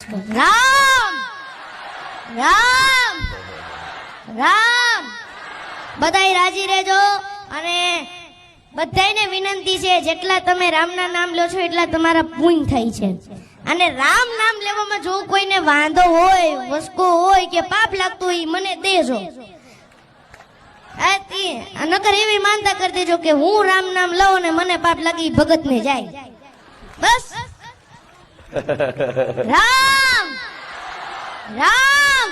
રામ રામ રામ બધાય રાજી રહેજો અને બધાયને વિનંતી છે જેટલા તમે રામના નામ લો છો એટલા તમારા પુણ્ય થાય છે અને રામ નામ લેવામાં જો કોઈને વાંધો હોય વસકો હોય કે પાપ લાગતું હોય મને દેજો નકર એવી માનતા કરી દેજો કે હું રામ નામ લઉં અને મને પાપ લાગી ભગત ને જાય બસ રામ રામ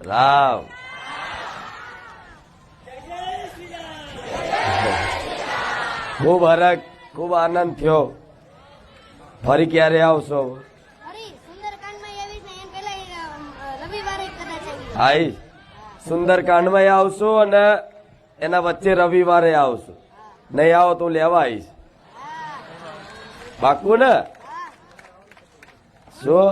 રામ ખૂબ હરખ ખૂબ આનંદ થયો ફરી ક્યારે આવશો આવીશ સુંદરકાંડમાં આવશો અને એના વચ્ચે રવિવારે આવશો નહીં આવો તો લેવા આવીશ પાકું ને શું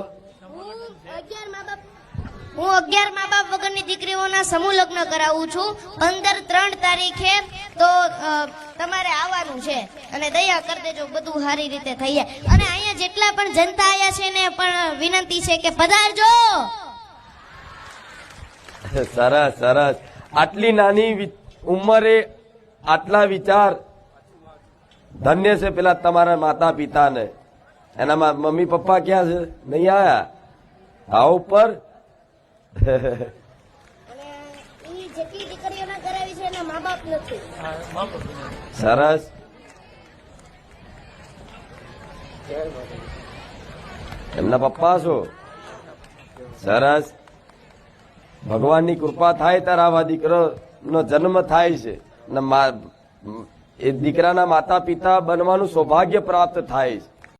હું 11 મા બાપ વગરની દીકરીઓના સમૂહ લગ્ન કરાવું છું 15-3 તારીખે તો તમારે આવવાનું છે અને દયા કરી દેજો બધું સારી રીતે થઈ જાય અને અહીંયા જેટલા પણ જનતા આયા છે ને પણ વિનંતી છે કે પધારજો સરસ સરસ આટલી નાની ઉંમરે આટલા વિચાર ધન્ય છે પેલા તમારા માતા પિતા ને એના મમ્મી પપ્પા ક્યાં છે નહીં આયા આ ઉપર સરસ એમના પપ્પા છો સરસ ભગવાનની કૃપા થાય ત્યારે આવા દીકરો નો જન્મ થાય છે એ દીકરાના માતા પિતા બનવાનું સૌભાગ્ય પ્રાપ્ત થાય છે